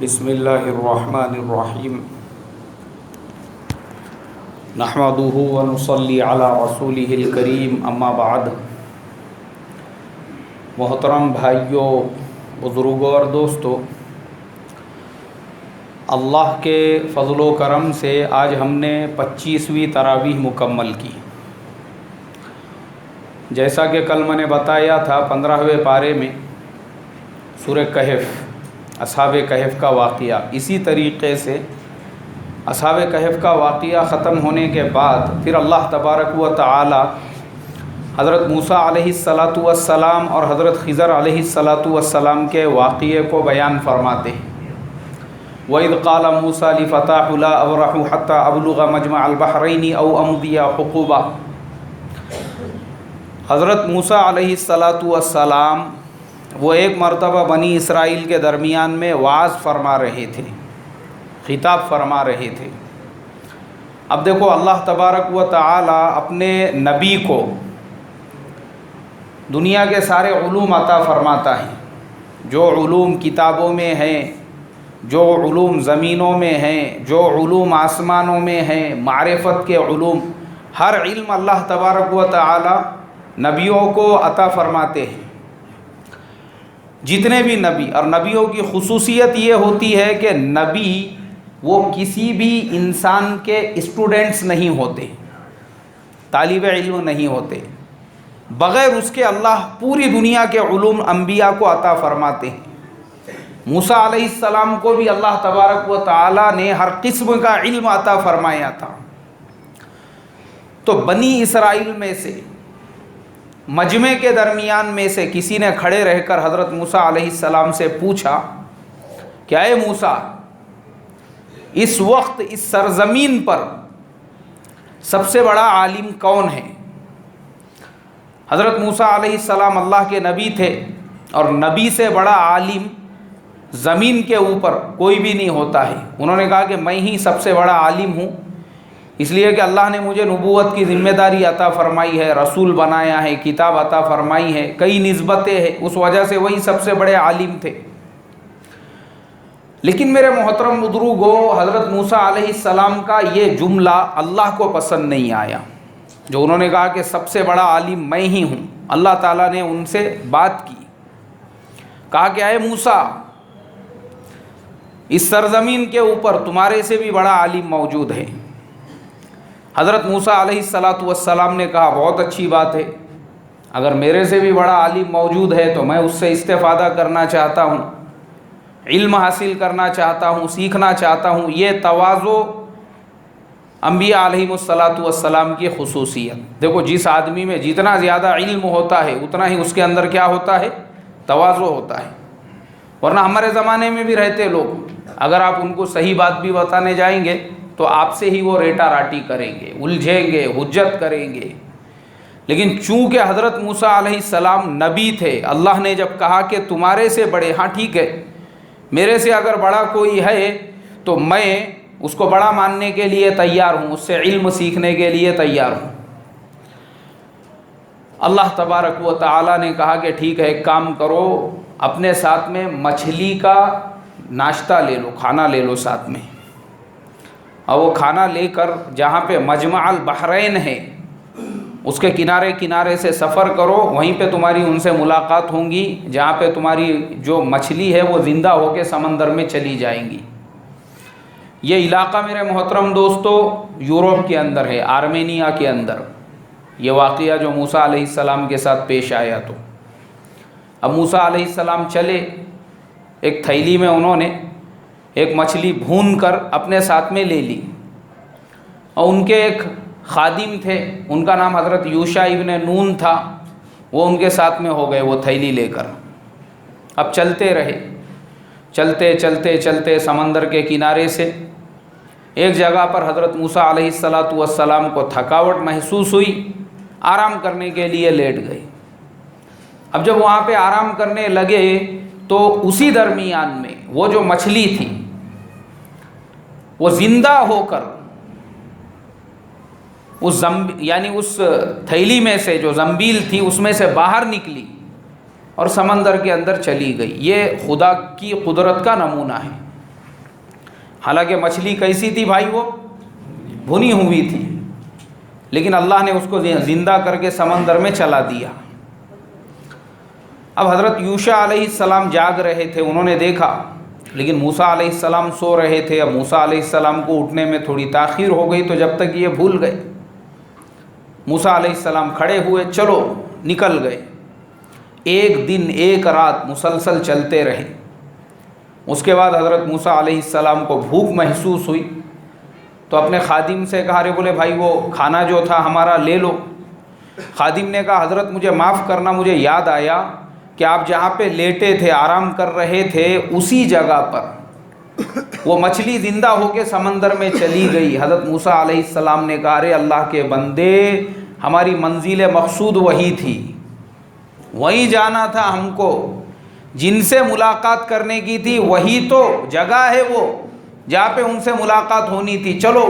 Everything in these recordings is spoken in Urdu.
بسم اللہ الرحمن الرحیم نحمدہ ونصلی علی رسولہ الکریم اما بعد۔ محترم بھائیوں، بزرگوں اور دوستوں، اللہ کے فضل و کرم سے آج ہم نے 25ویں تراویح مکمل کی۔ جیسا کہ کل میں نے بتایا تھا 15ویں پارے میں سورہ کہف، اصحاب کہف کا واقعہ، اسی طریقے سے اصحاب کہف کا واقعہ ختم ہونے کے بعد پھر اللہ تبارک و تعالی حضرت موسیٰ علیہ السلام اور حضرت خضر علیہ السلام کے واقعے کو بیان فرماتے ہیں۔ وَإِذْ قَالَ مُوسَىٰ لِفَتَاهُ لَا أَبْرَحُ حَتَّىٰ أَبْلُغَ مَجْمَعَ الْبَحْرَيْنِ أَوْ أَمْضِيَ حُقُبًا۔ حضرت موسیٰ علیہ السلام وہ ایک مرتبہ بنی اسرائیل کے درمیان میں وعظ فرما رہے تھے، خطاب فرما رہے تھے۔ اب دیکھو اللہ تبارک و تعالی اپنے نبی کو دنیا کے سارے علوم عطا فرماتا ہے، جو علوم کتابوں میں ہیں، جو علوم زمینوں میں ہیں، جو علوم آسمانوں میں ہیں، معرفت کے علوم، ہر علم اللہ تبارک و تعالی نبیوں کو عطا فرماتے ہیں۔ جتنے بھی نبی، اور نبیوں کی خصوصیت یہ ہوتی ہے کہ نبی وہ کسی بھی انسان کے اسٹوڈنٹس نہیں ہوتے، طالب علم نہیں ہوتے، بغیر اس کے اللہ پوری دنیا کے علوم انبیاء کو عطا فرماتے ہیں۔ موسیٰ علیہ السلام کو بھی اللہ تبارک و تعالی نے ہر قسم کا علم عطا فرمایا تھا۔ تو بنی اسرائیل میں سے مجمع کے درمیان میں سے کسی نے کھڑے رہ کر حضرت موسیٰ علیہ السلام سے پوچھا کہ اے موسیٰ، اس وقت اس سرزمین پر سب سے بڑا عالم کون ہے؟ حضرت موسیٰ علیہ السلام اللہ کے نبی تھے، اور نبی سے بڑا عالم زمین کے اوپر کوئی بھی نہیں ہوتا ہے۔ انہوں نے کہا کہ میں ہی سب سے بڑا عالم ہوں، اس لیے کہ اللہ نے مجھے نبوت کی ذمہ داری عطا فرمائی ہے، رسول بنایا ہے، کتاب عطا فرمائی ہے، کئی نسبتیں ہیں، اس وجہ سے وہی سب سے بڑے عالم تھے۔ لیکن میرے محترم بزرگوں، حضرت موسیٰ علیہ السلام کا یہ جملہ اللہ کو پسند نہیں آیا، جو انہوں نے کہا کہ سب سے بڑا عالم میں ہی ہوں۔ اللہ تعالیٰ نے ان سے بات کی، کہا کہ اے موسیٰ، اس سرزمین کے اوپر تمہارے سے بھی بڑا عالم موجود ہے۔ حضرت موسیٰ علیہ السلام نے کہا بہت اچھی بات ہے، اگر میرے سے بھی بڑا عالم موجود ہے تو میں اس سے استفادہ کرنا چاہتا ہوں، علم حاصل کرنا چاہتا ہوں، سیکھنا چاہتا ہوں۔ یہ تواضع انبیاء علیہ السلام کی خصوصیت۔ دیکھو جس آدمی میں جتنا زیادہ علم ہوتا ہے اتنا ہی اس کے اندر کیا ہوتا ہے؟ تواضع ہوتا ہے۔ ورنہ ہمارے زمانے میں بھی رہتے لوگ، اگر آپ ان کو صحیح بات بھی بتانے جائیں گے تو آپ سے ہی وہ ریٹا راٹی کریں گے، الجھیں گے، حجت کریں گے۔ لیکن چونکہ حضرت موسیٰ علیہ السلام نبی تھے، اللہ نے جب کہا کہ تمہارے سے بڑے، ہاں ٹھیک ہے، میرے سے اگر بڑا کوئی ہے تو میں اس کو بڑا ماننے کے لیے تیار ہوں، اس سے علم سیکھنے کے لیے تیار ہوں۔ اللہ تبارک و تعالی نے کہا کہ ٹھیک ہے، ایک کام کرو، اپنے ساتھ میں مچھلی کا ناشتہ لے لو، کھانا لے لو ساتھ میں، اور وہ کھانا لے کر جہاں پہ مجمع البحرین ہے اس کے کنارے کنارے سے سفر کرو، وہیں پہ تمہاری ان سے ملاقات ہوں گی، جہاں پہ تمہاری جو مچھلی ہے وہ زندہ ہو کے سمندر میں چلی جائیں گی۔ یہ علاقہ میرے محترم دوستو یورپ کے اندر ہے، آرمینیا کے اندر یہ واقعہ جو موسیٰ علیہ السلام کے ساتھ پیش آیا۔ تو اب موسیٰ علیہ السلام چلے، ایک تھیلی میں انہوں نے ایک مچھلی بھون کر اپنے ساتھ میں لے لی، اور ان کے ایک خادم تھے، ان کا نام حضرت یوشع ابن نون تھا، وہ ان کے ساتھ میں ہو گئے وہ تھیلی لے کر۔ اب چلتے رہے، چلتے چلتے چلتے سمندر کے کنارے سے ایک جگہ پر حضرت موسیٰ علیہ السلام کو تھکاوٹ محسوس ہوئی، آرام کرنے کے لیے لیٹ گئے۔ اب جب وہاں پہ آرام کرنے لگے تو اسی درمیان میں وہ جو مچھلی تھی وہ زندہ ہو کر اس تھیلی میں سے، جو زنبیل تھی اس میں سے باہر نکلی اور سمندر کے اندر چلی گئی۔ یہ خدا کی قدرت کا نمونہ ہے۔ حالانکہ مچھلی کیسی تھی بھائی؟ وہ بھنی ہوئی تھی، لیکن اللہ نے اس کو زندہ کر کے سمندر میں چلا دیا۔ اب حضرت یوشع علیہ السلام جاگ رہے تھے، انہوں نے دیکھا، لیکن موسیٰ علیہ السلام سو رہے تھے۔ اب موسیٰ علیہ السلام کو اٹھنے میں تھوڑی تاخیر ہو گئی، تو جب تک یہ بھول گئے، موسیٰ علیہ السلام کھڑے ہوئے، چلو نکل گئے۔ ایک دن ایک رات مسلسل چلتے رہے۔ اس کے بعد حضرت موسیٰ علیہ السلام کو بھوک محسوس ہوئی، تو اپنے خادم سے کہا، بولے بھائی وہ کھانا جو تھا ہمارا لے لو۔ خادم نے کہا، حضرت مجھے معاف کرنا، مجھے یاد آیا کہ آپ جہاں پہ لیٹے تھے، آرام کر رہے تھے، اسی جگہ پر وہ مچھلی زندہ ہو کے سمندر میں چلی گئی۔ حضرت موسیٰ علیہ السلام نے کہا، ارے اللہ کے بندے، ہماری منزل مقصود وہی تھی، وہی جانا تھا ہم کو، جن سے ملاقات کرنے کی تھی وہی تو جگہ ہے وہ جہاں پہ ان سے ملاقات ہونی تھی، چلو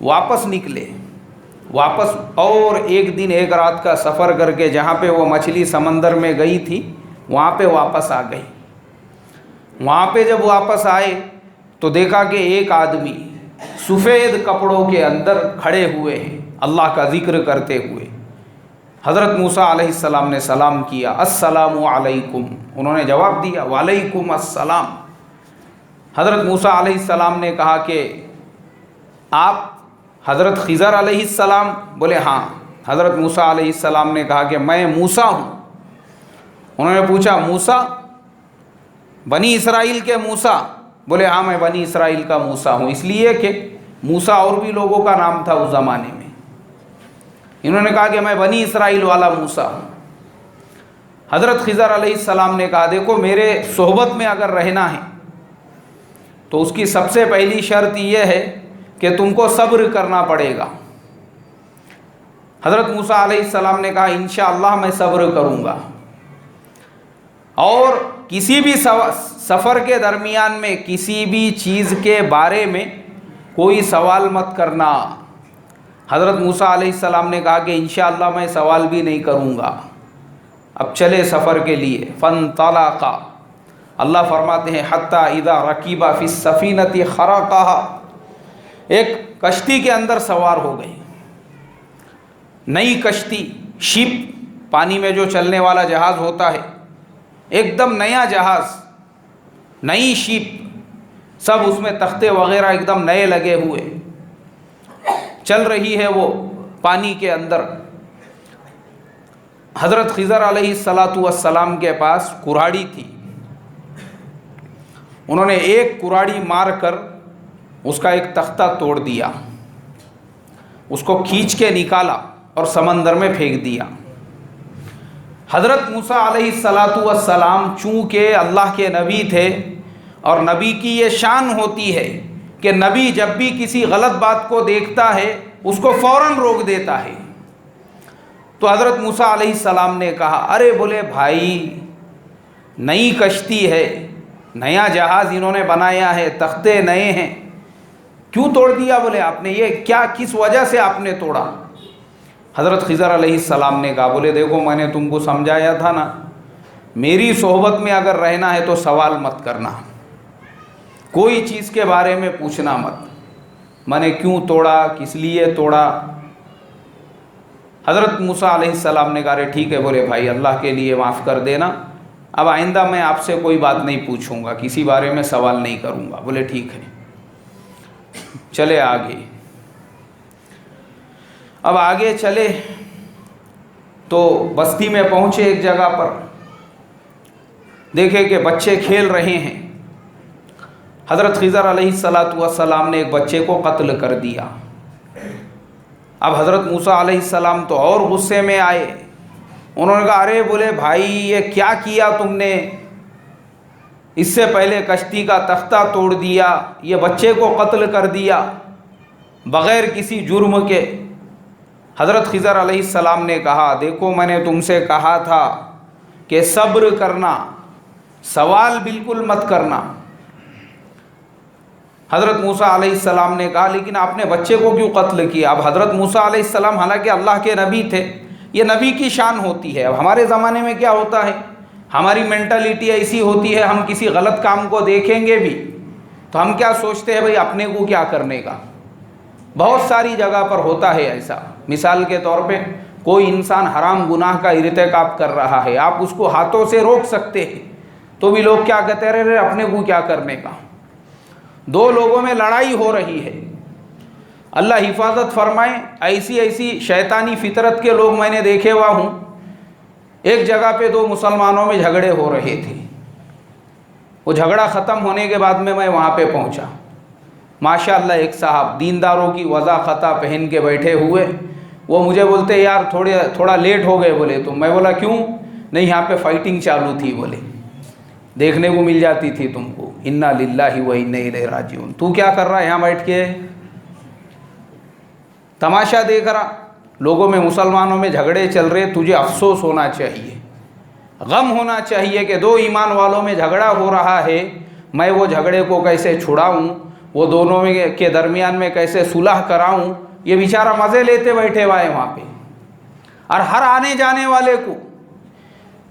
واپس نکلے۔ واپس اور ایک دن ایک رات کا سفر کر کے جہاں پہ وہ مچھلی سمندر میں گئی تھی وہاں پہ واپس آ گئی۔ وہاں پہ جب واپس آئے تو دیکھا کہ ایک آدمی سفید کپڑوں کے اندر کھڑے ہوئے ہیں، اللہ کا ذکر کرتے ہوئے۔ حضرت موسیٰ علیہ السلام نے سلام کیا، السلام علیکم، انہوں نے جواب دیا وعلیکم السلام۔ حضرت موسیٰ علیہ السلام نے کہا کہ آپ حضرت خضر علیہ السلام؟ بولے ہاں۔ حضرت موسیٰ علیہ السلام نے کہا کہ میں موسیٰ ہوں۔ انہوں نے پوچھا موسیٰ، بنی اسرائیل کے موسیٰ؟ بولے ہاں میں بنی اسرائیل کا موسیٰ ہوں، اس لیے کہ موسیٰ اور بھی لوگوں کا نام تھا اس زمانے میں۔ انہوں نے کہا کہ میں بنی اسرائیل والا موسیٰ ہوں۔ حضرت خضر علیہ السلام نے کہا دیکھو میرے صحبت میں اگر رہنا ہے تو اس کی سب سے پہلی شرط یہ ہے کہ تم کو صبر کرنا پڑے گا۔ حضرت موسیٰ علیہ السلام نے کہا انشاءاللہ میں صبر کروں گا، اور کسی بھی سفر کے درمیان میں کسی بھی چیز کے بارے میں کوئی سوال مت کرنا۔ حضرت موسیٰ علیہ السلام نے کہا کہ انشاءاللہ میں سوال بھی نہیں کروں گا۔ اب چلے سفر کے لیے۔ فانطلقا، اللہ فرماتے ہیں حتی اذا رکیبا فی السفینۃ خرقها، ایک کشتی کے اندر سوار ہو گئے۔ نئی کشتی، شپ، پانی میں جو چلنے والا جہاز ہوتا ہے، ایک دم نیا جہاز، نئی شپ، سب اس میں تختے وغیرہ ایک دم نئے لگے ہوئے، چل رہی ہے وہ پانی کے اندر۔ حضرت خضر علیہ السلام کے پاس کراڑی تھی، انہوں نے ایک کراڑی مار کر اس کا ایک تختہ توڑ دیا، اس کو کھینچ کے نکالا اور سمندر میں پھینک دیا۔ حضرت موسیٰ علیہ السلام چونکہ اللہ کے نبی تھے، اور نبی کی یہ شان ہوتی ہے کہ نبی جب بھی کسی غلط بات کو دیکھتا ہے اس کو فوراً روک دیتا ہے، تو حضرت موسیٰ علیہ السلام نے کہا ارے بولے بھائی نئی کشتی ہے، نیا جہاز انہوں نے بنایا ہے، تختے نئے ہیں، کیوں توڑ دیا؟ بولے آپ نے یہ کیا، کس وجہ سے آپ نے توڑا؟ حضرت خضر علیہ السلام نے کہا بولے دیکھو میں نے تم کو سمجھایا تھا نا، میری صحبت میں اگر رہنا ہے تو سوال مت کرنا، کوئی چیز کے بارے میں پوچھنا مت، میں نے کیوں توڑا، کس لیے توڑا؟ حضرت موسیٰ علیہ السلام نے کہا ارے ٹھیک ہے بولے بھائی اللہ کے لیے معاف کر دینا، اب آئندہ میں آپ سے کوئی بات نہیں پوچھوں گا، کسی بارے میں سوال نہیں کروں گا۔ بولے ٹھیک ہے، چلے آگے۔ اب آگے چلے تو بستی میں پہنچے ایک جگہ پر، دیکھے کہ بچے کھیل رہے ہیں۔ حضرت خضر علیہ السلام نے ایک بچے کو قتل کر دیا۔ اب حضرت موسیٰ علیہ السلام تو اور غصے میں آئے، انہوں نے کہا ارے بولے بھائی یہ کیا کیا تم نے، اس سے پہلے کشتی کا تختہ توڑ دیا، یہ بچے کو قتل کر دیا بغیر کسی جرم کے۔ حضرت خضر علیہ السلام نے کہا دیکھو میں نے تم سے کہا تھا کہ صبر کرنا، سوال بالکل مت کرنا۔ حضرت موسیٰ علیہ السلام نے کہا لیکن آپ نے بچے کو کیوں قتل کیا؟ اب حضرت موسیٰ علیہ السلام حالانکہ اللہ کے نبی تھے، یہ نبی کی شان ہوتی ہے۔ اب ہمارے زمانے میں کیا ہوتا ہے، ہماری مینٹلٹی ایسی ہوتی ہے، ہم کسی غلط کام کو دیکھیں گے بھی تو ہم کیا سوچتے ہیں بھائی اپنے کو کیا کرنے کا. بہت ساری جگہ پر ہوتا ہے ایسا. مثال کے طور پہ کوئی انسان حرام گناہ کا ارتکاب کر رہا ہے, آپ اس کو ہاتھوں سے روک سکتے ہیں, تو بھی لوگ کیا کہتے رہے اپنے کو کیا کرنے کا. دو لوگوں میں لڑائی ہو رہی ہے, اللہ حفاظت فرمائے. ایسی شیطانی فطرت کے لوگ میں نے دیکھے ہوا ہوں. ایک جگہ پہ دو مسلمانوں میں جھگڑے ہو رہے تھے. وہ جھگڑا ختم ہونے کے بعد میں وہاں پہ پہنچا. ماشاءاللہ ایک صاحب دینداروں کی وضع خطا پہن کے بیٹھے ہوئے, وہ مجھے بولتے یار تھوڑا لیٹ ہو گئے بولے. تو میں بولا کیوں؟ نہیں یہاں پہ فائٹنگ چالو تھی بولے, دیکھنے کو مل جاتی تھی تم کو. انا للہ و انا الیہ راجعون. تو کیا کر رہا ہے یہاں بیٹھ کے؟ تماشا دیکھ رہا. لوگوں میں مسلمانوں میں جھگڑے چل رہے, تجھے افسوس ہونا چاہیے, غم ہونا چاہیے کہ دو ایمان والوں میں جھگڑا ہو رہا ہے, میں وہ جھگڑے کو کیسے چھڑاؤں, وہ دونوں کے درمیان میں کیسے صلح کراؤں. یہ بیچارہ مزے لیتے بیٹھے ہوئے ہیں وہاں پہ. اور ہر آنے جانے والے کو,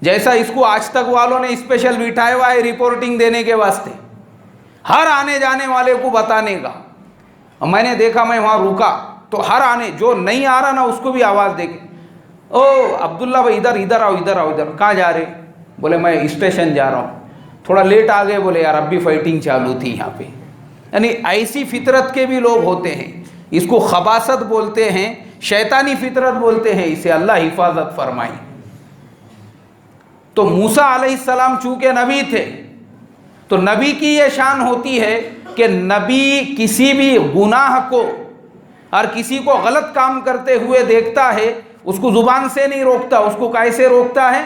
جیسا اس کو آج تک والوں نے اسپیشل بٹھایا ہوا ہے رپورٹنگ دینے کے واسطے, ہر آنے جانے والے کو بتانے کا. میں نے دیکھا, میں وہاں رکا تو ہر آنے جو نہیں آ رہا نا اس کو بھی آواز دے کے, او عبداللہ بھائی ادھر آؤ ادھر آؤ ادھر. کہاں جا رہے؟ بولے میں اسٹیشن جا رہا ہوں, تھوڑا لیٹ آ گئے. بولے یار اب بھی فائٹنگ چالو تھی یہاں پہ. یعنی ایسی فطرت کے بھی لوگ ہوتے ہیں. اس کو خباثت بولتے ہیں, شیطانی فطرت بولتے ہیں. اسے اللہ حفاظت فرمائے. تو موسیٰ علیہ السلام چونکہ نبی تھے, تو نبی کی یہ شان ہوتی ہے کہ نبی کسی بھی گناہ کو اور کسی کو غلط کام کرتے ہوئے دیکھتا ہے, اس کو زبان سے نہیں روکتا, اس کو کیسے روکتا ہے؟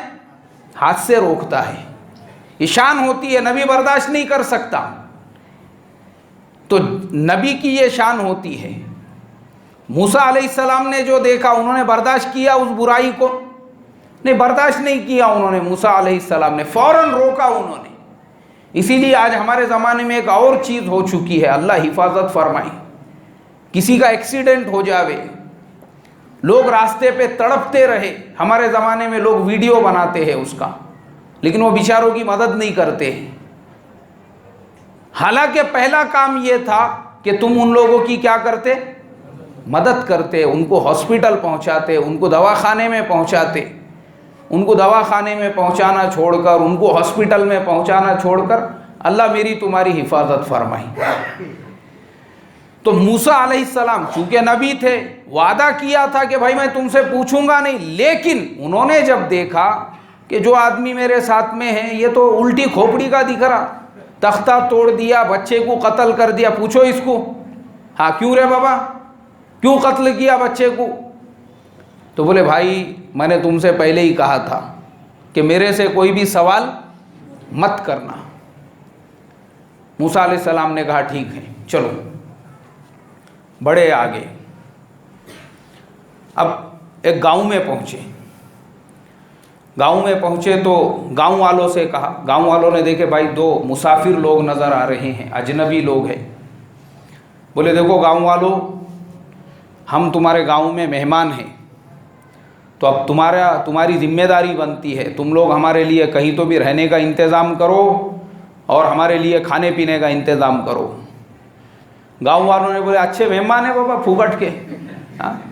ہاتھ سے روکتا ہے. یہ شان ہوتی ہے, نبی برداشت نہیں کر سکتا. تو نبی کی یہ شان ہوتی ہے. موسیٰ علیہ السلام نے جو دیکھا, انہوں نے برداشت کیا اس برائی کو؟ نہیں, برداشت نہیں کیا انہوں نے. موسیٰ علیہ السلام نے فوراً روکا انہوں نے. اسی لیے آج ہمارے زمانے میں ایک اور چیز ہو چکی ہے, اللہ حفاظت فرمائے. کسی کا ایکسیڈنٹ ہو جاوے, لوگ راستے پہ تڑپتے رہے. ہمارے زمانے میں لوگ ویڈیو بناتے ہیں اس کا, لیکن وہ بیچاروں کی مدد نہیں کرتے ہیں. حالانکہ پہلا کام یہ تھا کہ تم ان لوگوں کی کیا کرتے؟ مدد کرتے, ان کو ہاسپٹل پہنچاتے, ان کو دواخانے میں پہنچاتے. ان کو دواخانے میں پہنچانا چھوڑ کر, ان کو ہاسپٹل میں پہنچانا چھوڑ کر اللہ میری تمہاری حفاظت فرمائی. تو موسیٰ علیہ السلام چونکہ نبی تھے, وعدہ کیا تھا کہ بھائی میں تم سے پوچھوں گا نہیں. لیکن انہوں نے جب دیکھا کہ جو آدمی میرے ساتھ میں ہے یہ تو الٹی کھوپڑی کا دکھ رہا, تختہ توڑ دیا, بچے کو قتل کر دیا. پوچھو اس کو, ہاں کیوں رے بابا, کیوں قتل کیا بچے کو؟ تو بولے بھائی میں نے تم سے پہلے ہی کہا تھا کہ میرے سے کوئی بھی سوال مت کرنا. موسیٰ علیہ السلام نے کہا ٹھیک ہے چلو, بڑے آگے. اب ایک گاؤں میں پہنچے. گاؤں میں پہنچے تو گاؤں والوں سے کہا. گاؤں والوں نے دیکھے بھائی دو مسافر لوگ نظر آ رہے ہیں, اجنبی لوگ ہیں. بولے دیکھو گاؤں والوں, ہم تمہارے گاؤں میں مہمان ہیں, تو اب تمہاری ذمہ داری بنتی ہے, تم لوگ ہمارے لیے کہیں تو بھی رہنے کا انتظام کرو اور ہمارے لیے کھانے پینے کا انتظام کرو. گاؤں والوں نے بولے اچھے مہمان ہیں بابا پھوکٹ کے,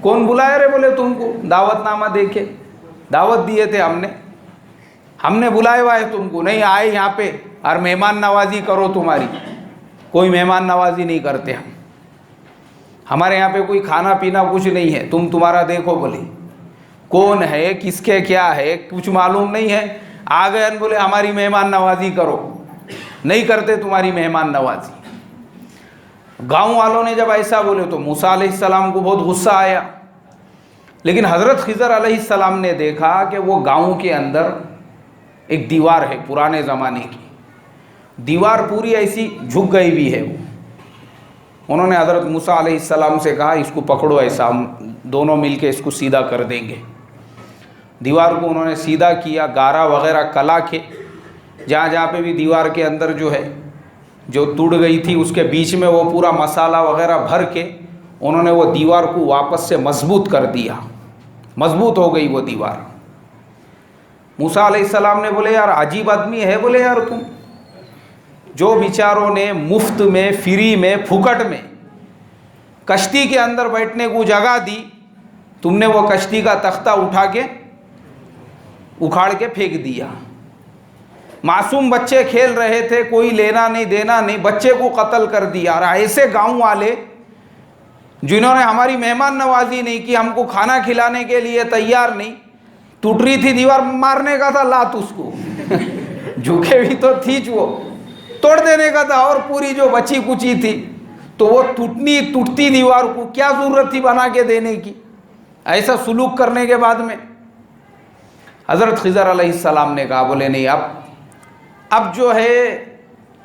کون بلائے رے بولے تم کو, دعوت نامہ دیکھے, دعوت دیے تھے ہم نے بلائے ہوا ہے تم کو, نہیں آئے یہاں پہ اور مہمان نوازی کرو تمہاری. کوئی مہمان نوازی نہیں کرتے ہم, ہمارے یہاں پہ کوئی کھانا پینا کچھ نہیں ہے, تمہارا دیکھو. بولے کون ہے, کس کے کیا ہے, کچھ معلوم نہیں ہے. آ گئے بولے ہماری مہمان نوازی کرو, نہیں کرتے تمہاری مہمان نوازی. گاؤں والوں نے جب ایسا بولے تو موسیٰ علیہ السلام کو بہت غصہ آیا. لیکن حضرت خضر علیہ السلام نے دیکھا کہ وہ گاؤں کے اندر ایک دیوار ہے پرانے زمانے کی, دیوار پوری ایسی جھک گئی بھی ہے. انہوں نے حضرت موسیٰ علیہ السلام سے کہا اس کو پکڑو, ایسا ہم دونوں مل کے اس کو سیدھا کر دیں گے. دیوار کو انہوں نے سیدھا کیا, گارا وغیرہ کلا کے جہاں جہاں پہ بھی دیوار کے اندر جو ہے جو ٹوٹ گئی تھی اس کے بیچ میں وہ پورا مسالہ وغیرہ بھر کے انہوں نے وہ دیوار کو واپس سے مضبوط کر دیا. مضبوط ہو گئی وہ دیوار. موسیٰ علیہ السلام نے بولے یار عجیب آدمی ہے, بولے یار تم جو بیچاروں نے مفت میں، فری میں، پھوکٹ میں کشتی کے اندر بیٹھنے کو جگہ دی، تم نے وہ کشتی کا تختہ اٹھا کے اکھاڑ کے پھینک دیا۔ معصوم بچے کھیل رہے تھے، کوئی لینا نہیں دینا نہیں، بچے کو قتل کر دیا۔ اور ایسے گاؤں والے جنہوں نے ہماری مہمان نوازی نہیں کی، ہم کو کھانا کھلانے کے لیے تیار نہیں، ٹوٹ رہی تھی دیوار، مارنے کا تھا لات اس کو جھکے بھی تو تھی، وہ توڑ دینے کا تھا، اور پوری جو بچی کچی تھی تو وہ ٹوٹتی دیوار کو کیا ضرورت تھی بنا کے دینے کی؟ ایسا سلوک کرنے کے بعد میں حضرت خضر علیہ السلام نے کہا، بولے نہیں، اب جو ہے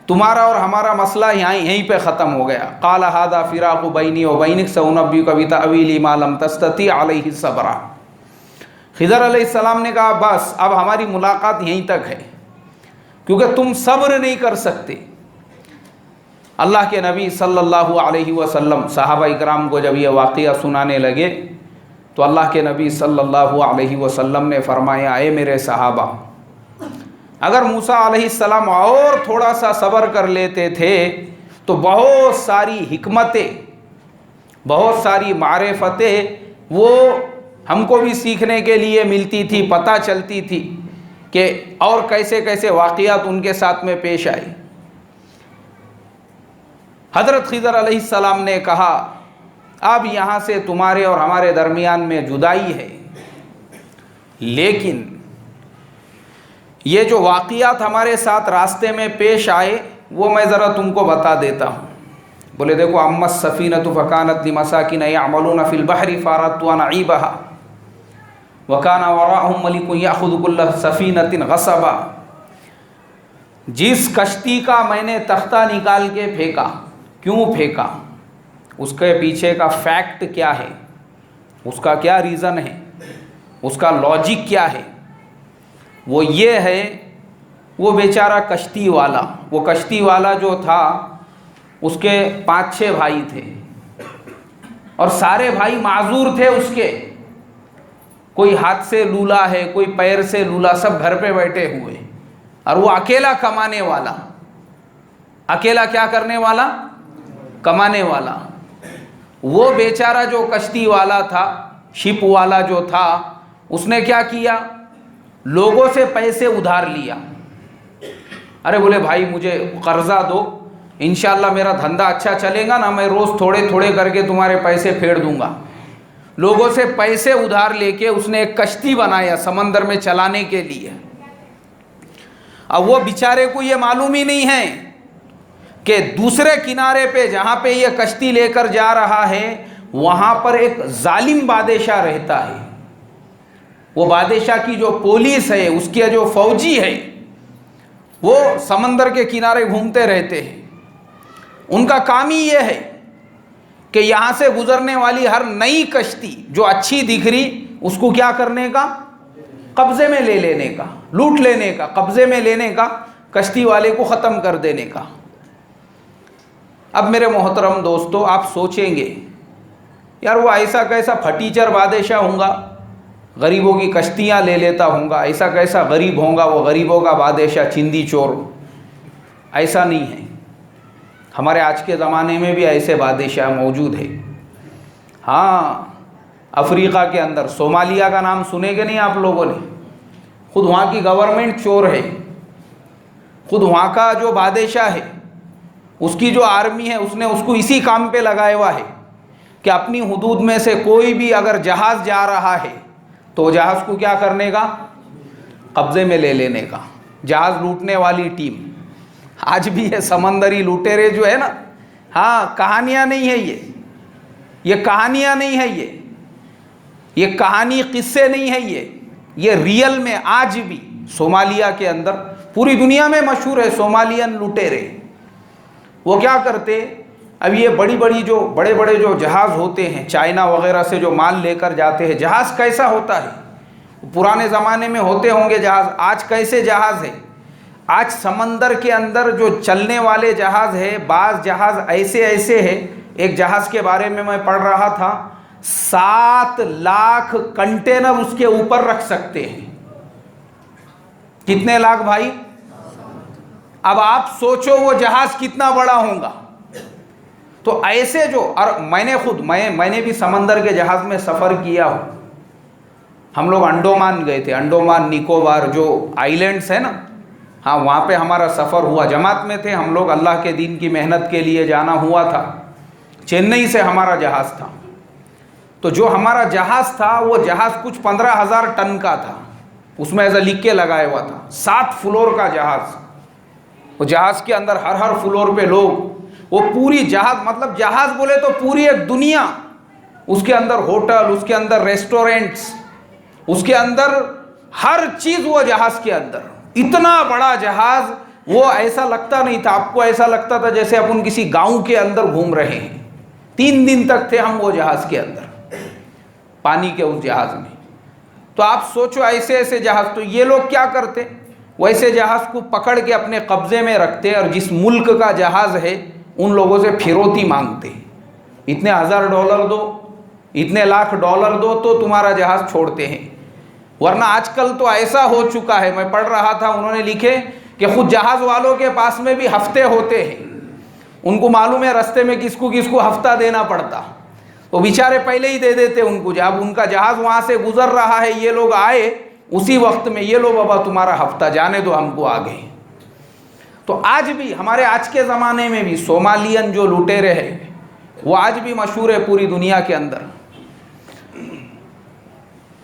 تمہارا اور ہمارا مسئلہ یہیں پہ ختم ہو گیا۔ قال ھذا فراق بینی و بینک سأنبئک بتأویل ما لم تستطع علیہ صبرا۔ خضر علیہ السلام نے کہا بس اب ہماری ملاقات یہیں تک ہے، کیونکہ تم صبر نہیں کر سکتے۔ اللہ کے نبی صلی اللہ علیہ وسلم صحابہ اکرام کو جب یہ واقعہ سنانے لگے تو اللہ کے نبی صلی اللہ علیہ وسلم نے فرمایا، اے میرے صحابہ، اگر موسیٰ علیہ السلام اور تھوڑا سا صبر کر لیتے تھے تو بہت ساری حکمتیں، بہت ساری معرفتیں وہ ہم کو بھی سیکھنے کے لیے ملتی تھی، پتہ چلتی تھی کہ اور کیسے کیسے واقعات ان کے ساتھ میں پیش آئے۔ حضرت خضر علیہ السلام نے کہا، اب یہاں سے تمہارے اور ہمارے درمیان میں جدائی ہے، لیکن یہ جو واقعات ہمارے ساتھ راستے میں پیش آئے وہ میں ذرا تم کو بتا دیتا ہوں۔ بولے دیکھو، اما السفینۃ فکانت لمساکین یعملون فی البحر فاردت ان اعیبها وکان وراءہم ملک یاخذ کل سفینۃ غصبا۔ جس کشتی کا میں نے تختہ نکال کے پھینکا، کیوں پھینکا، اس کے پیچھے کا فیکٹ کیا ہے، اس کا کیا ریزن ہے، اس کا لاجک کیا ہے، وہ یہ ہے، وہ بیچارہ کشتی والا، وہ کشتی والا جو تھا اس کے 5-6 بھائی تھے، اور سارے بھائی معذور تھے اس کے، کوئی ہاتھ سے لولا ہے، کوئی پیر سے لولا، سب گھر پہ بیٹھے ہوئے، اور وہ اکیلا کمانے والا، اکیلا کیا کرنے والا، کمانے والا۔ وہ بیچارہ جو کشتی والا تھا، شپ والا جو تھا، اس نے کیا کیا، لوگوں سے پیسے ادھار لیا۔ ارے بولے بھائی مجھے قرضہ دو، انشاءاللہ میرا دھندا اچھا چلے گا نا، میں روز تھوڑے تھوڑے کر کے تمہارے پیسے پھیر دوں گا۔ لوگوں سے پیسے ادھار لے کے اس نے ایک کشتی بنایا سمندر میں چلانے کے لیے۔ اب وہ بیچارے کو یہ معلوم ہی نہیں ہے کہ دوسرے کنارے پہ جہاں پہ یہ کشتی لے کر جا رہا ہے وہاں پر ایک ظالم بادشاہ رہتا ہے۔ وہ بادشاہ کی جو پولیس ہے، اس کے جو فوجی ہے، وہ سمندر کے کنارے گھومتے رہتے ہیں۔ ان کا کام ہی یہ ہے کہ یہاں سے گزرنے والی ہر نئی کشتی جو اچھی دکھ رہی اس کو کیا کرنے کا، قبضے میں لے لینے کا، لوٹ لینے کا، قبضے میں لینے کا، کشتی والے کو ختم کر دینے کا۔ اب میرے محترم دوستو، آپ سوچیں گے یار وہ ایسا کیسا پھٹیچر بادشاہ ہوں گا، غریبوں کی کشتیاں لے لیتا ہوں گا، ایسا کیسا غریب ہوں گا وہ غریبوں کا بادشاہ، چندی چور؟ ایسا نہیں ہے، ہمارے آج کے زمانے میں بھی ایسے بادشاہ موجود ہیں۔ ہاں، افریقہ کے اندر صومالیہ کا نام سنے گے نہیں آپ لوگوں نے؟ خود وہاں کی گورنمنٹ چور ہے، خود وہاں کا جو بادشاہ ہے، اس کی جو آرمی ہے، اس نے اس کو اسی کام پہ لگایا ہوا ہے کہ اپنی حدود میں سے کوئی بھی اگر جہاز جا رہا ہے تو جہاز کو کیا کرنے کا، قبضے میں لے لینے کا۔ جہاز لوٹنے والی ٹیم آج بھی ہے، سمندری لوٹیرے جو ہے نا، ہاں کہانیاں نہیں ہے یہ کہانیاں نہیں ہے، یہ کہانی قصے نہیں ہے، یہ ریئل میں آج بھی صومالیہ کے اندر، پوری دنیا میں مشہور ہے صومالین لوٹیرے۔ وہ کیا کرتے، اب یہ بڑے بڑے جو جہاز ہوتے ہیں چائنا وغیرہ سے جو مال لے کر جاتے ہیں، جہاز کیسا ہوتا ہے، پرانے زمانے میں ہوتے ہوں گے جہاز، آج کیسے جہاز ہے؟ آج سمندر کے اندر جو چلنے والے جہاز ہے، بعض جہاز ایسے ہیں، ایک جہاز کے بارے میں پڑھ رہا تھا، 7 لاکھ کنٹینر اس کے اوپر رکھ سکتے ہیں۔ کتنے لاکھ بھائی؟ اب آپ سوچو وہ جہاز کتنا بڑا ہوگا. تو ایسے جو، اور میں نے بھی سمندر کے جہاز میں سفر کیا ہوں. ہم لوگ انڈومان گئے تھے، انڈومان نکوبار جو آئی لینڈس ہے نا، ہاں وہاں پہ ہمارا سفر ہوا. جماعت میں تھے ہم لوگ، اللہ کے دین کی محنت کے لیے جانا ہوا تھا. چنئی سے ہمارا جہاز تھا. تو جو ہمارا جہاز تھا وہ جہاز کچھ 15,000 ٹن کا تھا. اس میں ایسا لکھ کے لگایا ہوا تھا 7 فلور کا جہاز. وہ جہاز کے اندر ہر فلور پہ لوگ، وہ پوری جہاز، مطلب جہاز بولے تو پوری ایک دنیا. اس کے اندر ہوٹل، اس کے اندر ریسٹورنٹس، اس کے اندر ہر چیز وہ جہاز کے اندر. اتنا بڑا جہاز، وہ ایسا لگتا نہیں تھا، آپ کو ایسا لگتا تھا جیسے اپن کسی گاؤں کے اندر گھوم رہے ہیں. 3 دن تک تھے ہم وہ جہاز کے اندر، پانی کے اس جہاز میں. تو آپ سوچو ایسے جہاز. تو یہ لوگ کیا کرتے، ویسے جہاز کو پکڑ کے اپنے قبضے میں رکھتے، اور جس ملک کا جہاز ہے ان لوگوں سے پھروتی مانگتے. اتنے $1,000 دو، اتنے $1,00,000 دو تو تمہارا جہاز چھوڑتے ہیں. ورنہ آج کل تو ایسا ہو چکا ہے، میں پڑھ رہا تھا، انہوں نے لکھے کہ خود جہاز والوں کے پاس میں بھی ہفتے ہوتے ہیں. ان کو معلوم ہے رستے میں کس کو ہفتہ دینا پڑتا، وہ بیچارے پہلے ہی دے دیتے ان کو. جب ان کا جہاز وہاں سے گزر رہا ہے، یہ لوگ آئے اسی وقت میں، یہ لو بابا تمہارا ہفتہ، جانے دو ہم کو آگے. تو آج بھی ہمارے آج کے زمانے میں بھی صومالین جو لٹیرے ہیں وہ آج بھی مشہور ہے پوری دنیا کے اندر.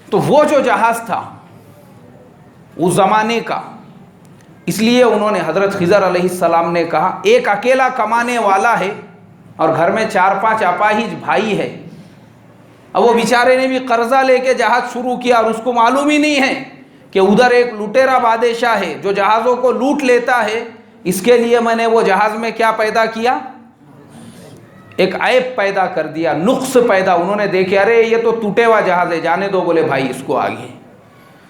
تو وہ جو جہاز تھا اس زمانے کا، اس لیے انہوں نے حضرت خضر علیہ السلام نے کہا ایک اکیلا کمانے والا ہے اور گھر میں 4-5 اپاہج بھائی ہے. اب وہ بیچارے نے بھی قرضہ لے کے جہاز شروع کیا، اور اس کو معلوم ہی نہیں ہے کہ ادھر ایک لٹیرا بادشاہ ہے جو جہازوں کو لوٹ لیتا ہے. اس کے لیے میں نے وہ جہاز میں کیا پیدا کیا، ایک عیب پیدا کر دیا، نقص پیدا. انہوں نے دیکھے ارے یہ تو ٹوٹے ہوا جہاز ہے، جانے دو بولے بھائی اس کو آگے.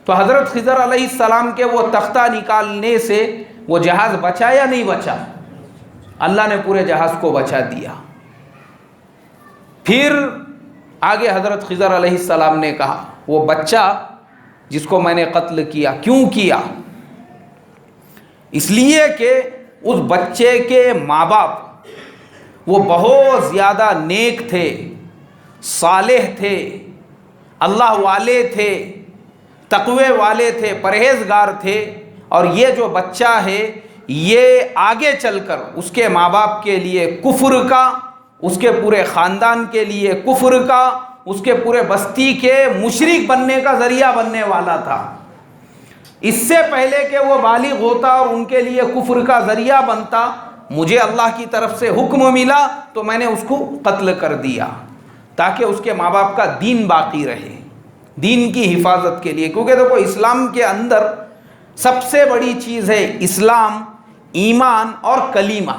تو حضرت خضر علیہ السلام کے وہ تختہ نکالنے سے وہ جہاز بچا یا نہیں بچا؟ اللہ نے پورے جہاز کو بچا دیا. پھر آگے حضرت خضر علیہ السلام نے کہا وہ بچہ جس کو میں نے قتل کیا، کیوں کیا؟ اس لیے کہ اس بچے کے ماں باپ وہ بہت زیادہ نیک تھے، صالح تھے، اللہ والے تھے، تقوی والے تھے، پرہیزگار تھے. اور یہ جو بچہ ہے یہ آگے چل کر اس کے ماں باپ کے لیے کفر کا، اس کے پورے خاندان کے لیے کفر کا، اس کے پورے بستی کے مشرک بننے کا ذریعہ بننے والا تھا. اس سے پہلے کہ وہ بالغ ہوتا اور ان کے لیے کفر کا ذریعہ بنتا، مجھے اللہ کی طرف سے حکم ملا تو میں نے اس کو قتل کر دیا تاکہ اس کے ماں باپ کا دین باقی رہے، دین کی حفاظت کے لیے. کیونکہ دیکھو اسلام کے اندر سب سے بڑی چیز ہے اسلام، ایمان اور کلیمہ.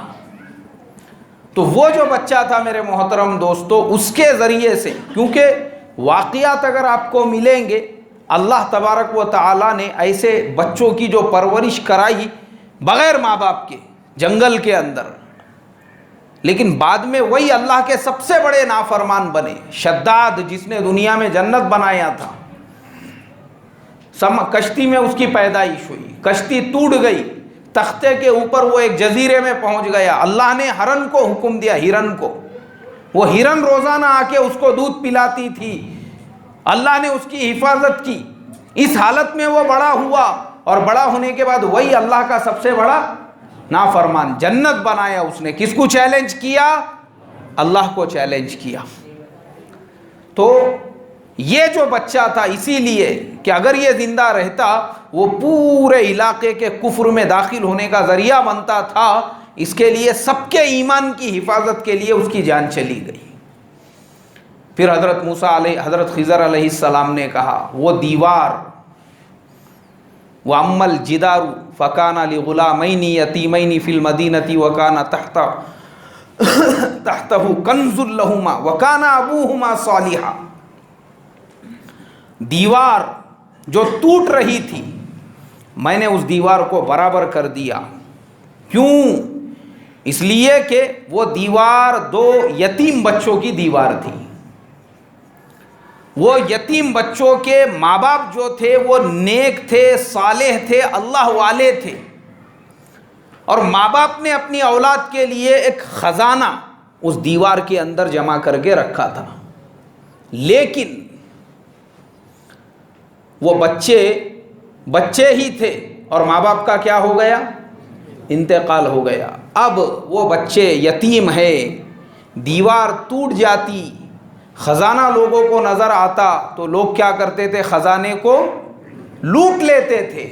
تو وہ جو بچہ تھا میرے محترم دوستو، اس کے ذریعے سے، کیونکہ واقعات اگر آپ کو ملیں گے، اللہ تبارک و تعالیٰ نے ایسے بچوں کی جو پرورش کرائی بغیر ماں باپ کے جنگل کے اندر، لیکن بعد میں وہی اللہ کے سب سے بڑے نافرمان بنے. شداد جس نے دنیا میں جنت بنایا تھا، کشتی میں اس کی پیدائش ہوئی، کشتی ٹوٹ گئی، تختے کے اوپر وہ ایک جزیرے میں پہنچ گیا. اللہ نے ہرن کو حکم دیا، ہرن کو، وہ ہرن روزانہ آ کے اس کو دودھ پلاتی تھی. اللہ نے اس کی حفاظت کی. اس حالت میں وہ بڑا ہوا، اور بڑا ہونے کے بعد وہی اللہ کا سب سے بڑا نافرمان. جنت بنایا اس نے، کس کو چیلنج کیا؟ اللہ کو چیلنج کیا. تو یہ جو بچہ تھا، اسی لیے کہ اگر یہ زندہ رہتا وہ پورے علاقے کے کفر میں داخل ہونے کا ذریعہ بنتا تھا. اس کے لیے سب کے ایمان کی حفاظت کے لیے اس کی جان چلی گئی. پھر حضرت خضر علیہ السلام نے کہا وہ دیوار، وَأَمَّا الْجِدَارُ فَكَانَ لِغُلَامَيْنِ يَتِيمَيْنِ فِي الْمَدِينَةِ وَكَانَ تَحْتَهُ كَنْزٌ لَهُمَا وَكَانَ أَبُوهُمَا صَالِحًا. دیوار جو ٹوٹ رہی تھی، میں نے اس دیوار کو برابر کر دیا. کیوں؟ اس لیے کہ وہ دیوار 2 یتیم بچوں کی دیوار تھی. وہ یتیم بچوں کے ماں باپ جو تھے وہ نیک تھے، صالح تھے، اللہ والے تھے. اور ماں باپ نے اپنی اولاد کے لیے ایک خزانہ اس دیوار کے اندر جمع کر کے رکھا تھا، لیکن وہ بچے ہی تھے اور ماں باپ کا کیا ہو گیا؟ انتقال ہو گیا۔ اب وہ بچے یتیم ہے، دیوار ٹوٹ جاتی، خزانہ لوگوں کو نظر آتا تو لوگ کیا کرتے تھے؟ خزانے کو لوٹ لیتے تھے۔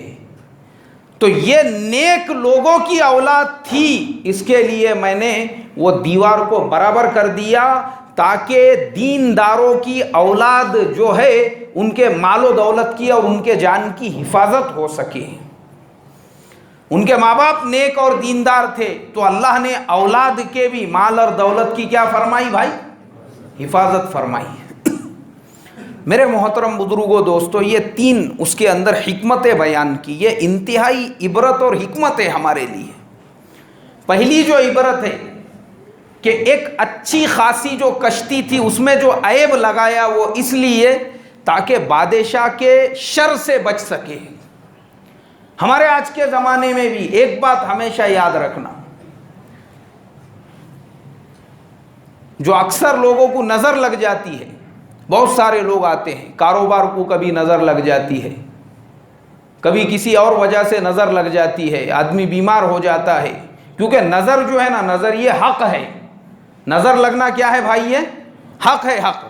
تو یہ نیک لوگوں کی اولاد تھی، اس کے لیے میں نے وہ دیوار کو برابر کر دیا تاکہ دینداروں کی اولاد جو ہے ان کے مال و دولت کی اور ان کے جان کی حفاظت ہو سکے۔ ان کے ماں باپ نیک اور دیندار تھے تو اللہ نے اولاد کے بھی مال اور دولت کی کیا فرمائی بھائی؟ حفاظت فرمائی۔ میرے محترم بزرگوں، دوستو، یہ تین اس کے اندر حکمتیں بیان کی، یہ انتہائی عبرت اور حکمت ہے ہمارے لیے۔ پہلی جو عبرت ہے کہ ایک اچھی خاصی جو کشتی تھی اس میں جو عیب لگایا وہ اس لیے تاکہ بادشاہ کے شر سے بچ سکے۔ ہمارے آج کے زمانے میں بھی ایک بات ہمیشہ یاد رکھنا، جو اکثر لوگوں کو نظر لگ جاتی ہے، بہت سارے لوگ آتے ہیں، کاروبار کو کبھی نظر لگ جاتی ہے، کبھی کسی اور وجہ سے نظر لگ جاتی ہے، آدمی بیمار ہو جاتا ہے، کیونکہ نظر جو ہے نا، نظر یہ حق ہے، نظر لگنا کیا ہے بھائی؟ یہ حق ہے، حق۔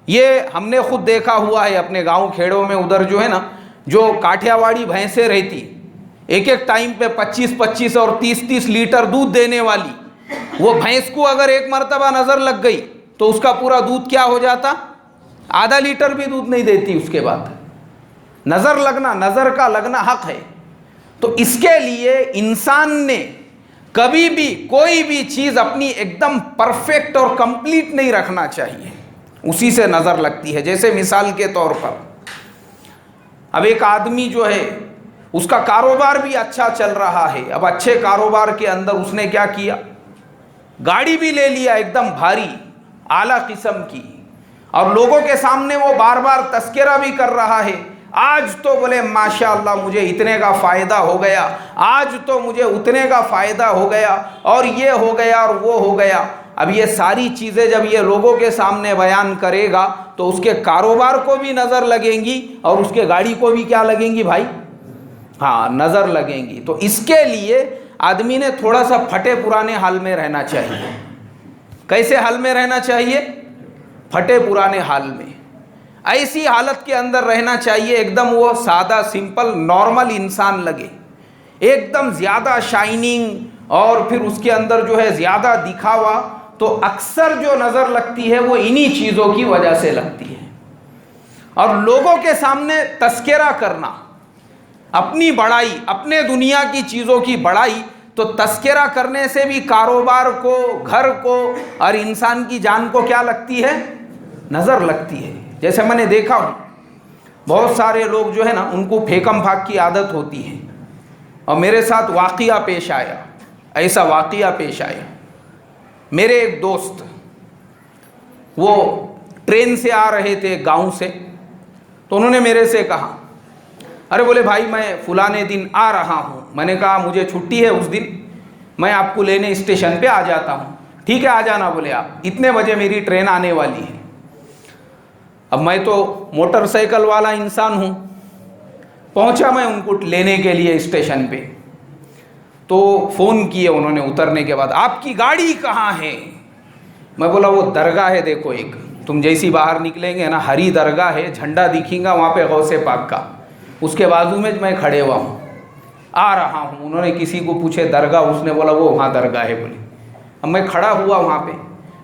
یہ ہم نے خود دیکھا ہوا ہے اپنے گاؤں کھیڑوں میں، ادھر جو ہے نا، جو کاٹھیا واڑی بھینسیں رہتی، ایک ایک ٹائم پہ 25 اور 30 لیٹر دودھ دینے والی، وہ بھینس کو اگر ایک مرتبہ نظر لگ گئی تو اس کا پورا دودھ کیا ہو جاتا؟ آدھا لیٹر بھی دودھ نہیں دیتی اس کے بعد۔ نظر لگنا، نظر کا لگنا حق ہے۔ تو اس کے لیے انسان نے کبھی بھی کوئی بھی چیز اپنی ایک دم پرفیکٹ اور کمپلیٹ نہیں رکھنا چاہیے، اسی سے نظر لگتی ہے۔ جیسے مثال کے طور پر اب ایک آدمی جو ہے اس کا کاروبار بھی اچھا چل رہا ہے، اب اچھے کاروبار کے اندر اس نے کیا کیا؟ گاڑی بھی لے لیا ایک دم بھاری اعلیٰ قسم کی، اور لوگوں کے سامنے وہ بار بار تذکرہ بھی کر رہا ہے، آج تو بولے ماشاءاللہ مجھے اتنے کا فائدہ ہو گیا، آج تو مجھے اتنے کا فائدہ ہو گیا، اور یہ ہو گیا اور وہ ہو گیا۔ اب یہ ساری چیزیں جب یہ لوگوں کے سامنے بیان کرے گا تو اس کے کاروبار کو بھی نظر لگیں گی اور اس کے گاڑی کو بھی کیا لگیں گی بھائی؟ ہاں، نظر لگیں گی۔ تو اس کے لیے آدمی نے تھوڑا سا پھٹے پرانے حال میں رہنا چاہیے۔ کیسے حال میں رہنا چاہیے؟ پھٹے پرانے حال میں، ایسی حالت کے اندر رہنا چاہیے ایک دم وہ سادہ سمپل نارمل انسان لگے، ایک دم زیادہ شائننگ اور پھر اس کے اندر جو ہے زیادہ دکھاوا، تو اکثر جو نظر لگتی ہے وہ انہی چیزوں کی وجہ سے لگتی ہے۔ اور لوگوں کے سامنے تذکرہ کرنا، اپنی بڑائی، اپنے دنیا کی چیزوں کی بڑائی، تو تذکرہ کرنے سے بھی کاروبار کو، گھر کو اور انسان کی جان کو کیا لگتی ہے؟ نظر لگتی ہے۔ جیسے میں نے دیکھا ہوں بہت سارے لوگ جو ہے نا ان کو پھیکم پھاک کی عادت ہوتی ہے، اور میرے ساتھ واقعہ پیش آیا، ایسا واقعہ پیش آیا۔ میرے ایک دوست وہ ٹرین سے آ رہے تھے گاؤں سے، تو انہوں نے میرے سے کہا، ارے بولے بھائی میں فلانے دن آ رہا ہوں۔ میں نے کہا مجھے چھٹی ہے اس دن، میں آپ کو لینے اسٹیشن پہ آ جاتا ہوں۔ ٹھیک ہے آ جانا، بولے آپ اتنے بجے میری ٹرین آنے والی ہے۔ اب میں تو موٹر سائیکل والا انسان ہوں، پہنچا میں ان کو لینے کے لیے اسٹیشن پہ، تو فون کیے انہوں نے اترنے کے بعد، آپ کی گاڑی کہاں ہے؟ میں بولا وہ درگاہ ہے دیکھو ایک، تم جیسی باہر نکلیں گے نا ہری درگاہ ہے، جھنڈا دکھیں گا وہاں پہ غوث پاک کا، اس کے بازو میں میں کھڑے ہوا ہوں، آ رہا ہوں۔ انہوں نے کسی کو پوچھے درگاہ، اس نے بولا وہ وہاں درگاہ ہے بولے۔ اب میں کھڑا ہوا وہاں پہ،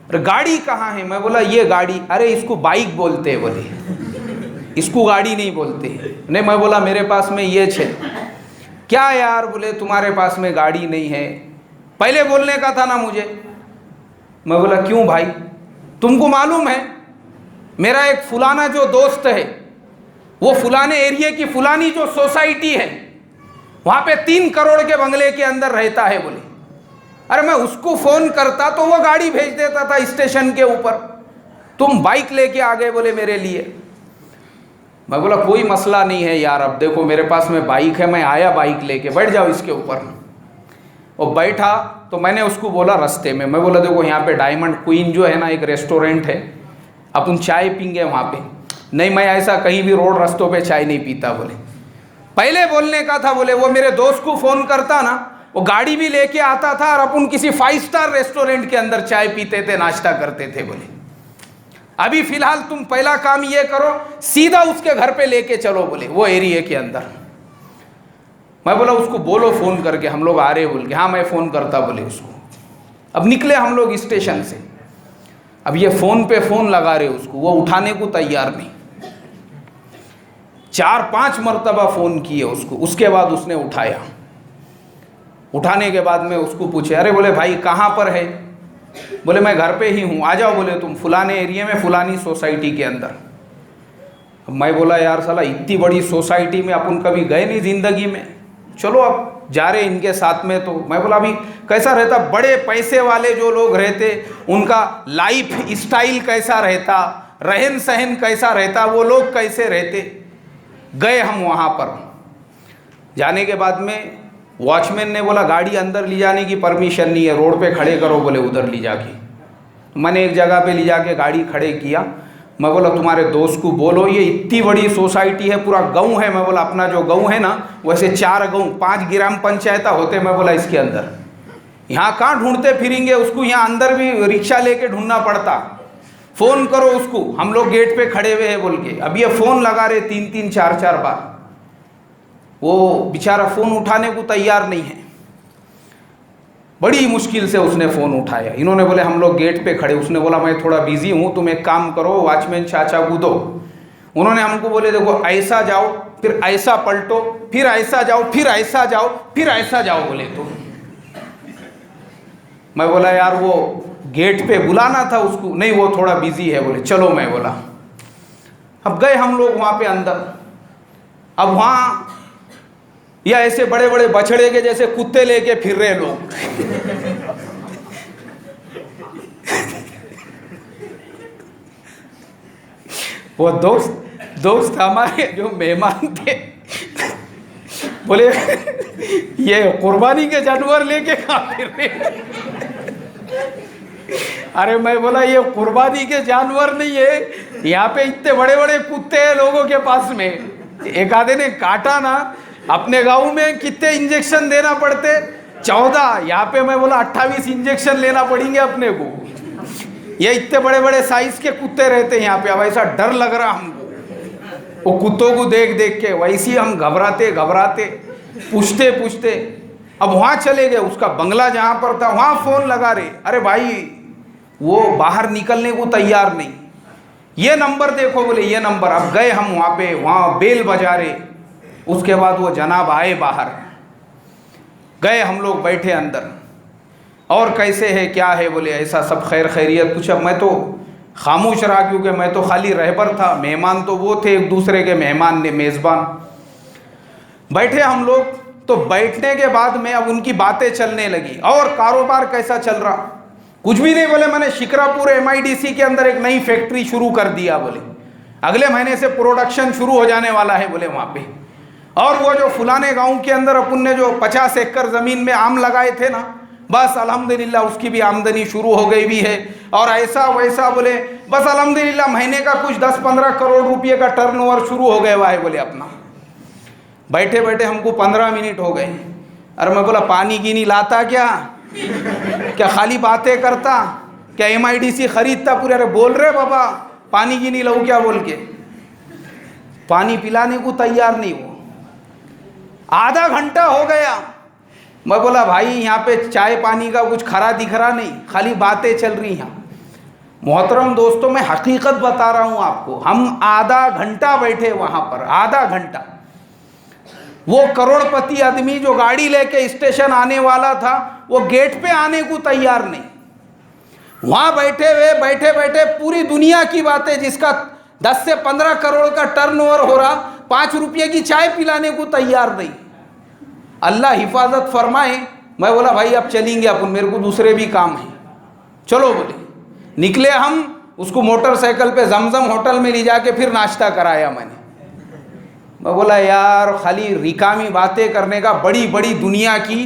ارے گاڑی کہاں ہے؟ میں بولا یہ گاڑی، ارے اس کو بائک بولتے ہیں بولے، اس کو گاڑی نہیں بولتے نہیں۔ میں بولا میرے پاس میں یہ ہے۔ کیا یار؟ بولے تمہارے پاس میں گاڑی نہیں ہے، پہلے بولنے کا تھا نا مجھے۔ میں بولا کیوں بھائی؟ تم کو معلوم ہے میرا ایک فلانا جو دوست ہے وہ فلانے ایریے کی فلانی جو سوسائٹی ہے وہاں پہ 3 کروڑ کے بنگلے کے اندر رہتا ہے بولے۔ ارے میں اس کو فون کرتا تو وہ گاڑی بھیج دیتا تھا اسٹیشن کے اوپر، تم بائک لے کے آ گئے بولے میرے لیے۔ میں بولا کوئی مسئلہ نہیں ہے یار، اب دیکھو میرے پاس میں بائک ہے، میں آیا بائک لے کے، بیٹھ جاؤ اس کے اوپر۔ اور بیٹھا تو میں نے اس کو بولا رستے میں بولا دیکھو یہاں پہ ڈائمنڈ کوئین جو ہے نا ایک ریسٹورینٹ ہے, اپن چائے پیں گے وہاں پہ. نہیں میں ایسا کہیں بھی روڈ رستوں پہ چائے نہیں پیتا بولے. پہلے بولنے کا تھا بولے وہ میرے دوست کو فون کرتا نا, وہ گاڑی بھی لے کے آتا تھا اور اپن کسی 5 اسٹار ریسٹورینٹ کے اندر چائے پیتے تھے, ناشتہ کرتے تھے بولے. ابھی فی الحال تم پہلا کام یہ کرو سیدھا اس کے گھر پہ لے کے چلو بولے وہ ایریے کے اندر. میں بولا اس کو بولو فون کر کے ہم لوگ آ رہے بول کے. ہاں میں فون کرتا بولے اس کو. اب نکلے ہم لوگ اسٹیشن سے, اب یہ فون پہ فون لگا رہے اس کو, وہ اٹھانے کو تیار نہیں. 4-5 مرتبہ فون کیے اس کو, اس کے بعد اس نے اٹھایا. اٹھانے کے بعد میں اس کو پوچھے ارے بولے بھائی کہاں پر ہے؟ بولے میں گھر پہ ہی ہوں, آ جاؤ بولے تم فلانے ایریے میں فلانی سوسائٹی کے اندر. میں بولا یار سالا اتنی بڑی سوسائٹی میں اپن کبھی گئے نہیں زندگی میں, چلو اب جا رہے ان کے ساتھ میں. تو میں بولا ابھی کیسا رہتا, بڑے پیسے والے جو لوگ رہتے ان کا لائف اسٹائل کیسا رہتا, رہن سہن کیسا رہتا, وہ لوگ کیسے رہتے. گئے ہم وہاں پر. جانے کے بعد میں واچ مین نے بولا گاڑی اندر لے جانے کی پرمیشن نہیں ہے, روڈ پہ کھڑے کرو بولے ادھر لے جا کے. میں نے ایک جگہ پہ لے جا کے گاڑی کھڑے کیا. میں بولا تمہارے دوست کو بولو یہ اتنی بڑی سوسائٹی ہے, پورا گاؤں ہے. میں بولا اپنا جو گاؤں ہے نا ویسے 4 گاؤں 5 گرام پنچایت ہوتے. میں بولا اس کے اندر یہاں کہاں ڈھونڈتے پھریں گے اس کو, یہاں اندر بھی رکشہ لے کے ڈھونڈنا پڑتا. فون کرو اس کو, ہم لوگ گیٹ پہ کھڑے ہوئے ہیں بول کے. اب یہ فون لگا رہے 3-3 4-4 بار. وہ بیچارہ فون اٹھانے کو تیار نہیں ہے. بڑی مشکل سے اس نے فون اٹھایا. انہوں نے بولے ہم لوگ گیٹ پہ کھڑے. اس نے بولا میں تھوڑا بیزی ہوں, تم ایک کام کرو واچ مین چاچا کو دو. انہوں نے ہم کو بولے دیکھو ایسا جاؤ پھر ایسا پلٹو, پھر ایسا جاؤ پھر ایسا جاؤ پھر ایسا جاؤ بولے. تو میں بولا یار وہ گیٹ پہ بلانا تھا اس کو. نہیں وہ تھوڑا بیزی ہے بولے. چلو میں بولا. اب گئے ہم لوگ وہاں پہ اندر. اب وہاں یا ایسے بڑے بڑے بچڑے کے جیسے کتے لے کے پھر رہے لوگ. وہ دوست ہمارے جو مہمان تھے بولے یہ قربانی کے جانور لے کے کہاں پھر رہے. ارے میں بولا یہ قربانی کے جانور نہیں ہے, یہاں پہ اتنے بڑے بڑے کتے ہیں لوگوں کے پاس میں. ایک آدھے نے کاٹا نا, اپنے گاؤں میں کتنے انجیکشن دینا پڑتے 14, یہاں پہ میں بولا 28 انجیکشن لینا پڑیں گے اپنے کو. یہ اتنے بڑے بڑے سائز کے کتے رہتے ہیں یہاں پہ. اب ایسا ڈر لگ رہا ہم کو وہ کتوں کو دیکھ کے. ویسے ہم گھبراتے پوچھتے. اب وہاں چلے گئے, اس کا بنگلہ جہاں پر تھا وہاں فون لگا رہے. ارے بھائی وہ باہر نکلنے کو تیار نہیں. یہ نمبر دیکھو بولے یہ نمبر. اب گئے ہم وہاں پہ, وہاں بیل بجا رہے. اس کے بعد وہ جناب آئے باہر. گئے ہم لوگ بیٹھے اندر. اور کیسے ہے کیا ہے بولے ایسا سب خیر خیریت پوچھا. میں تو خاموش رہا کیونکہ میں تو خالی رہبر تھا, مہمان تو وہ تھے ایک دوسرے کے مہمان نے میزبان. بیٹھے ہم لوگ. تو بیٹھنے کے بعد میں اب ان کی باتیں چلنے لگی. اور کاروبار کیسا چل رہا؟ کچھ بھی نہیں بولے میں نے شکرا پور MIDC کے اندر ایک نئی فیکٹری شروع کر دیا بولے. اگلے مہینے سے پروڈکشن شروع ہو جانے والا ہے بولے وہاں پہ. اور وہ جو فلانے گاؤں کے اندر اپن نے جو 50 ایکڑ زمین میں آم لگائے تھے نا, بس الحمدللہ اس کی بھی آمدنی شروع ہو گئی بھی ہے. اور ایسا ویسا بولے بس الحمدللہ مہینے کا کچھ 10-15 کروڑ روپے کا ٹرن اوور شروع ہو گیا ہوا ہے بولے اپنا. بیٹھے بیٹھے ہم کو 15 منٹ ہو گئے. اور میں بولا پانی کی نہیں لاتا کیا خالی باتیں کرتا کیا MIDC خریدتا پورے. ارے بول رہے بابا پانی کی نہیں لاؤ کیا بول کے. پانی پلانے کو تیار نہیں. وہ آدھا گھنٹہ ہو گیا. میں بولا بھائی یہاں پہ چائے پانی کا کچھ کھرا دکھ رہا نہیں, خالی باتیں چل رہی ہیں. محترم دوستوں میں حقیقت بتا رہا ہوں آپ کو. ہم آدھا گھنٹہ بیٹھے وہاں پر, آدھا گھنٹہ. وہ کروڑ پتی آدمی جو گاڑی لے کے اسٹیشن آنے والا تھا وہ گیٹ پہ آنے کو تیار نہیں. وہاں بیٹھے پوری دنیا کی باتیں, جس کا 10 سے 15 کروڑ کا ٹرن اوور ہو رہا, 5 روپے کی چائے پلانے کو تیار نہیں. اللہ حفاظت فرمائے. میں بولا بھائی اب چلیں گے اپن, میرے کو دوسرے بھی کام ہیں. چلو بولے. نکلے ہم. اس کو موٹر سائیکل پہ زمزم ہوٹل میں لے جا کے پھر ناشتہ کرایا میں نے. میں بولا یار خالی ریکامی باتیں کرنے کا, بڑی بڑی دنیا کی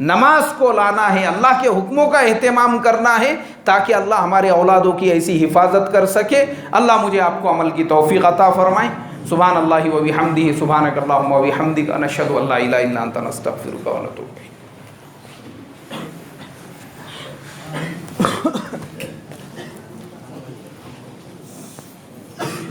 نماز کو لانا ہے، اللہ کے حکموں کا اہتمام کرنا ہے تاکہ اللہ ہمارے اولادوں کی ایسی حفاظت کر سکے۔ اللہ مجھے آپ کو عمل کی توفیق عطا فرمائے۔ سبحان اللہ و بحمدہ، سبحانک اللہم و بحمدک، نشہد ان لا الہ الا انت، نستغفرک و نتوب الیک۔